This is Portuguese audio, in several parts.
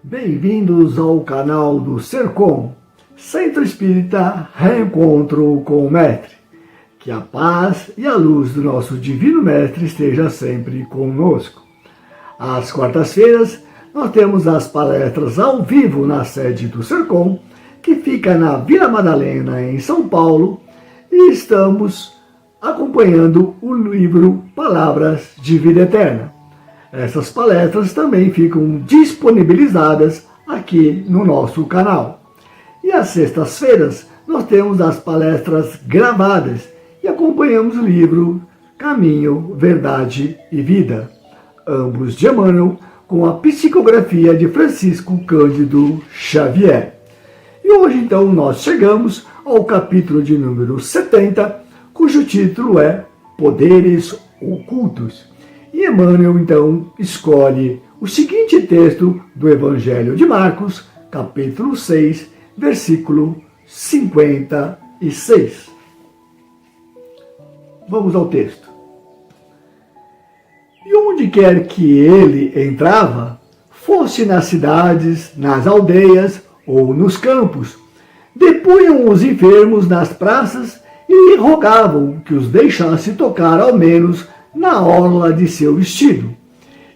Bem-vindos ao canal do Sercom, Centro Espírita Reencontro com o Mestre. Que a paz e a luz do nosso Divino Mestre esteja sempre conosco. Às quartas-feiras, nós temos as palestras ao vivo na sede do Sercom, que fica na Vila Madalena, em São Paulo, e estamos acompanhando o livro Palavras de Vida Eterna. Essas palestras também ficam disponibilizadas aqui no nosso canal. E às sextas-feiras nós temos as palestras gravadas e acompanhamos o livro Caminho, Verdade e Vida, ambos de Emmanuel, com a psicografia de Francisco Cândido Xavier. E hoje então nós chegamos ao capítulo de número 70, cujo título é Poderes Ocultos. E Emmanuel, então, escolhe o seguinte texto do Evangelho de Marcos, capítulo 6, versículo 56. Vamos ao texto. E onde quer que ele entrava, fosse nas cidades, nas aldeias ou nos campos, depunham os enfermos nas praças e lhe rogavam que os deixasse tocar ao menos na orla de seu vestido,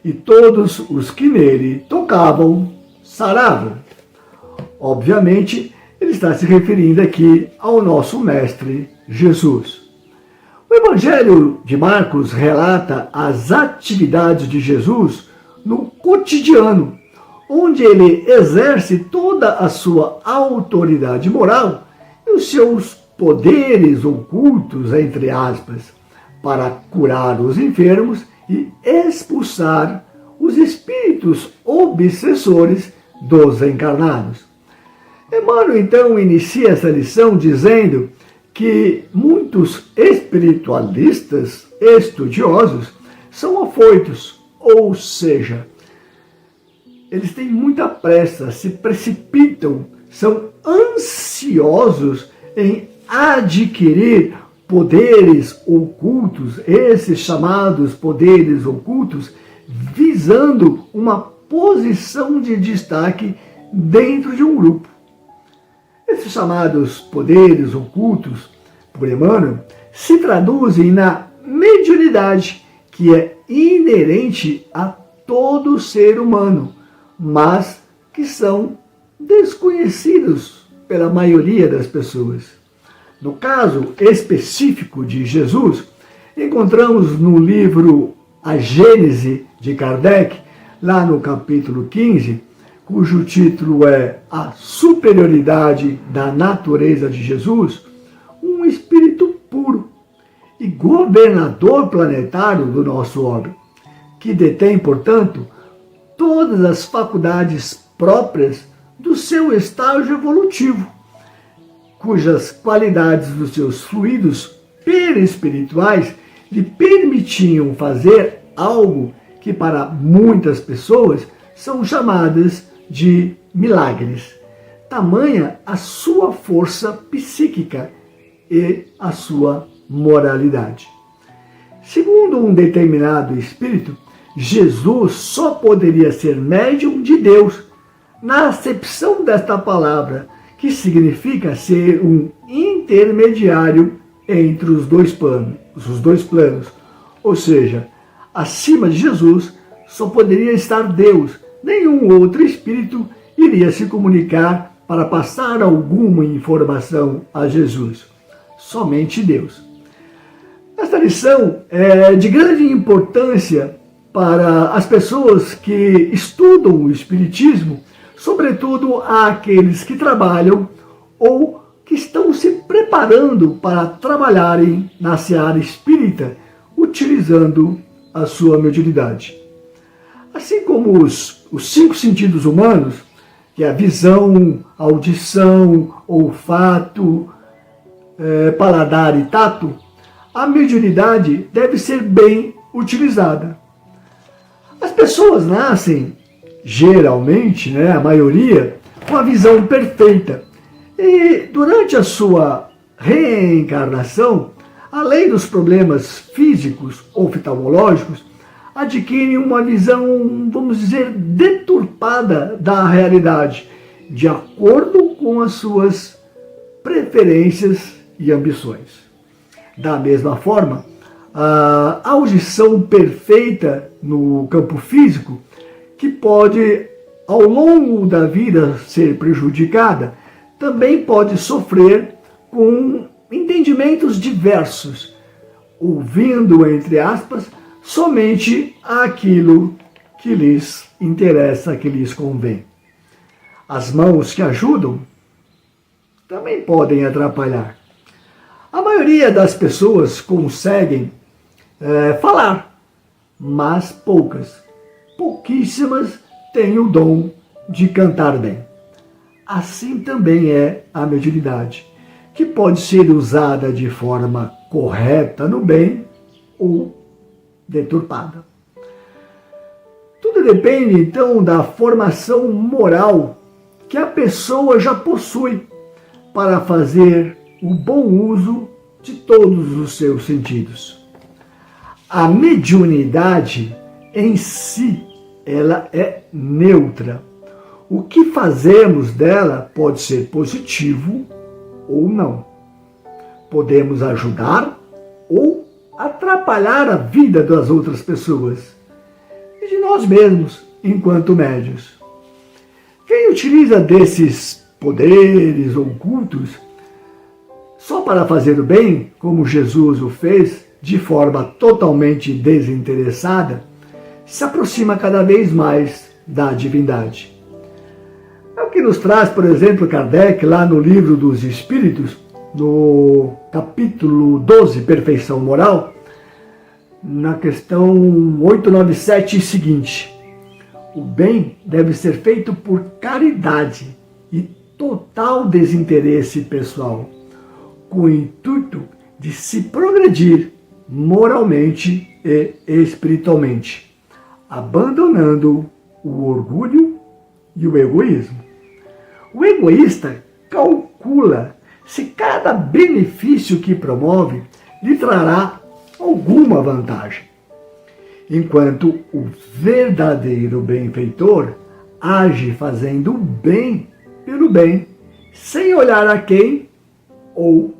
e todos os que nele tocavam saravam. Obviamente, ele está se referindo aqui ao nosso Mestre Jesus. O Evangelho de Marcos relata as atividades de Jesus no cotidiano, onde ele exerce toda a sua autoridade moral e os seus poderes ocultos, entre aspas, para curar os enfermos e expulsar os espíritos obsessores dos encarnados. Emmanuel então inicia essa lição dizendo que muitos espiritualistas estudiosos são afoitos, ou seja, eles têm muita pressa, se precipitam, são ansiosos em adquirir poderes ocultos, esses chamados poderes ocultos, visando uma posição de destaque dentro de um grupo. Esses chamados poderes ocultos, por Emmanuel, se traduzem na mediunidade, que é inerente a todo ser humano, mas que são desconhecidos pela maioria das pessoas. No caso específico de Jesus, encontramos no livro A Gênese de Kardec, lá no capítulo 15, cujo título é A Superioridade da Natureza de Jesus, um espírito puro e governador planetário do nosso orbe, que detém, portanto, todas as faculdades próprias do seu estágio evolutivo, cujas qualidades dos seus fluidos perispirituais lhe permitiam fazer algo que para muitas pessoas são chamadas de milagres. Tamanha a sua força psíquica e a sua moralidade. Segundo um determinado espírito, Jesus só poderia ser médium de Deus, na acepção desta palavra, que significa ser um intermediário entre os dois planos. Ou seja, acima de Jesus só poderia estar Deus, nenhum outro espírito iria se comunicar para passar alguma informação a Jesus, somente Deus. Esta lição é de grande importância para as pessoas que estudam o Espiritismo, sobretudo àqueles que trabalham ou que estão se preparando para trabalharem na seara espírita, utilizando a sua mediunidade. Assim como os 5 sentidos humanos, que é a visão, a audição, olfato, paladar e tato, a mediunidade deve ser bem utilizada. As pessoas nascem geralmente, a maioria, com a visão perfeita. E durante a sua reencarnação, além dos problemas físicos oftalmológicos, adquirem uma visão, vamos dizer, deturpada da realidade, de acordo com as suas preferências e ambições. Da mesma forma, a audição perfeita no campo físico, que pode, ao longo da vida, ser prejudicada, também pode sofrer com entendimentos diversos, ouvindo, entre aspas, somente aquilo que lhes interessa, que lhes convém. As mãos que ajudam também podem atrapalhar. A maioria das pessoas conseguem falar, mas pouquíssimas têm o dom de cantar bem. Assim também é a mediunidade, que pode ser usada de forma correta no bem ou deturpada. Tudo depende, então, da formação moral que a pessoa já possui para fazer o bom uso de todos os seus sentidos. A mediunidade em si, ela é neutra. O que fazemos dela pode ser positivo ou não. Podemos ajudar ou atrapalhar a vida das outras pessoas e de nós mesmos, enquanto médiuns. Quem utiliza desses poderes ocultos só para fazer o bem, como Jesus o fez, de forma totalmente desinteressada, se aproxima cada vez mais da divindade. É o que nos traz, por exemplo, Kardec, lá no Livro dos Espíritos, no capítulo 12, Perfeição Moral, na questão 897 e seguinte: o bem deve ser feito por caridade e total desinteresse pessoal, com o intuito de se progredir moralmente e espiritualmente, abandonando o orgulho e o egoísmo. O egoísta calcula se cada benefício que promove lhe trará alguma vantagem, enquanto o verdadeiro benfeitor age fazendo o bem pelo bem, sem olhar a quem ou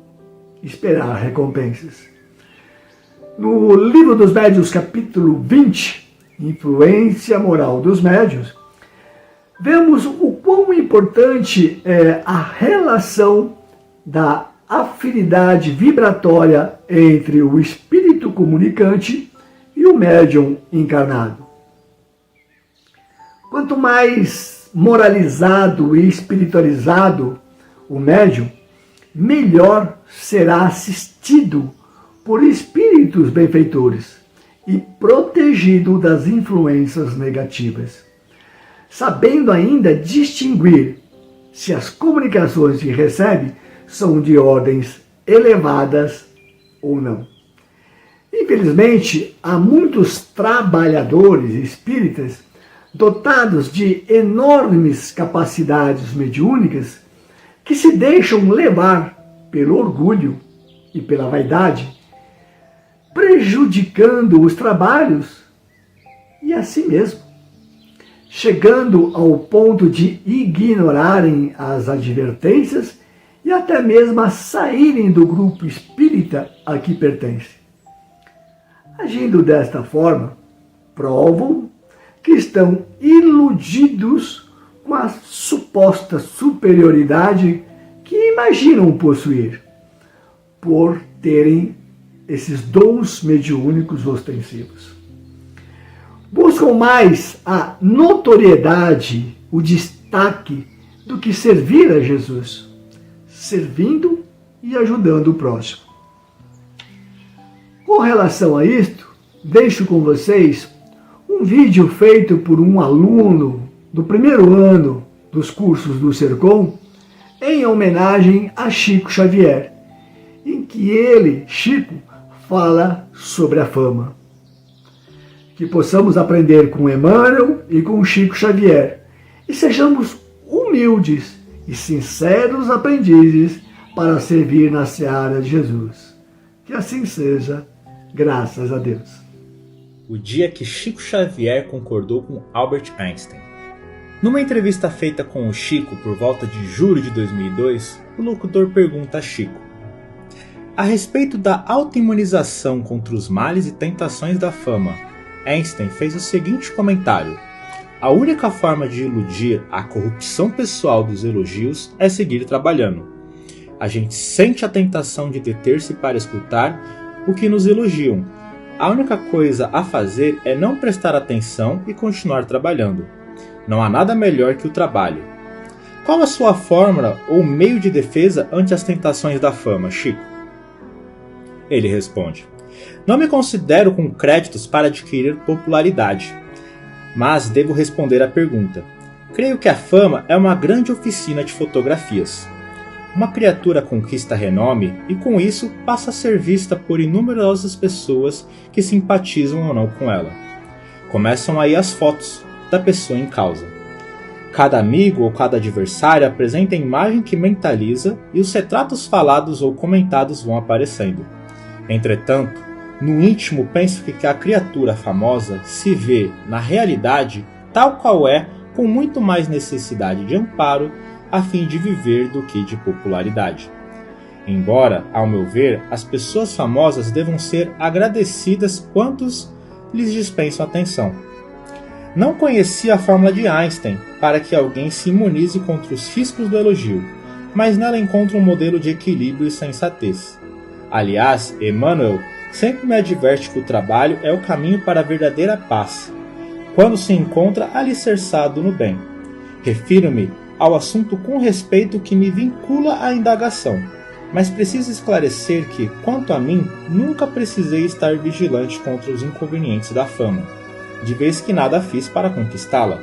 esperar recompensas. No Livro dos Médiuns, capítulo 20, Influência Moral dos Médiuns, vemos o quão importante é a relação da afinidade vibratória entre o espírito comunicante e o médium encarnado. Quanto mais moralizado e espiritualizado o médium, melhor será assistido por espíritos benfeitores e protegido das influências negativas, sabendo ainda distinguir se as comunicações que recebe são de ordens elevadas ou não. Infelizmente, há muitos trabalhadores espíritas dotados de enormes capacidades mediúnicas que se deixam levar pelo orgulho e pela vaidade, prejudicando os trabalhos e a si mesmo, chegando ao ponto de ignorarem as advertências e até mesmo a saírem do grupo espírita a que pertencem. Agindo desta forma, provam que estão iludidos com a suposta superioridade que imaginam possuir, por terem esses dons mediúnicos ostensivos. Buscam mais a notoriedade, o destaque, do que servir a Jesus, servindo e ajudando o próximo. Com relação a isto, deixo com vocês um vídeo feito por um aluno do primeiro ano dos cursos do Sercom, em homenagem a Chico Xavier, em que ele, Chico, fala sobre a fama. Que possamos aprender com Emmanuel e com Chico Xavier, e sejamos humildes e sinceros aprendizes para servir na seara de Jesus. Que assim seja, graças a Deus. o dia que Chico Xavier concordou com Albert Einstein. Numa entrevista feita com o Chico por volta de julho de 2002, o locutor pergunta a Chico: a respeito da autoimunização contra os males e tentações da fama, Einstein fez o seguinte comentário: a única forma de iludir a corrupção pessoal dos elogios é seguir trabalhando. A gente sente a tentação de deter-se para escutar o que nos elogiam. A única coisa a fazer é não prestar atenção e continuar trabalhando. Não há nada melhor que o trabalho. Qual a sua fórmula ou meio de defesa ante as tentações da fama, Chico? Ele responde: não me considero com créditos para adquirir popularidade, mas devo responder à pergunta. Creio que a fama é uma grande oficina de fotografias. Uma criatura conquista renome e com isso passa a ser vista por inúmeras pessoas que simpatizam ou não com ela. Começam aí as fotos da pessoa em causa. Cada amigo ou cada adversário apresenta a imagem que mentaliza e os retratos falados ou comentados vão aparecendo. Entretanto, no íntimo penso que a criatura famosa se vê, na realidade, tal qual é, com muito mais necessidade de amparo a fim de viver do que de popularidade. Embora, ao meu ver, as pessoas famosas devam ser agradecidas quantos lhes dispensam atenção. Não conhecia a fórmula de Einstein para que alguém se imunize contra os riscos do elogio, mas nela encontro um modelo de equilíbrio e sensatez. Aliás, Emmanuel sempre me adverte que o trabalho é o caminho para a verdadeira paz, quando se encontra alicerçado no bem. Refiro-me ao assunto com respeito que me vincula à indagação, mas preciso esclarecer que, quanto a mim, nunca precisei estar vigilante contra os inconvenientes da fama, de vez que nada fiz para conquistá-la.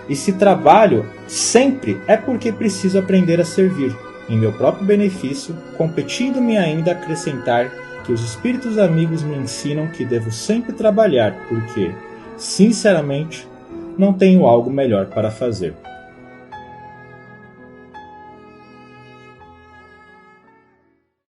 E se trabalho sempre é porque preciso aprender a servir, em meu próprio benefício, competindo-me ainda a acrescentar que os espíritos amigos me ensinam que devo sempre trabalhar porque, sinceramente, não tenho algo melhor para fazer.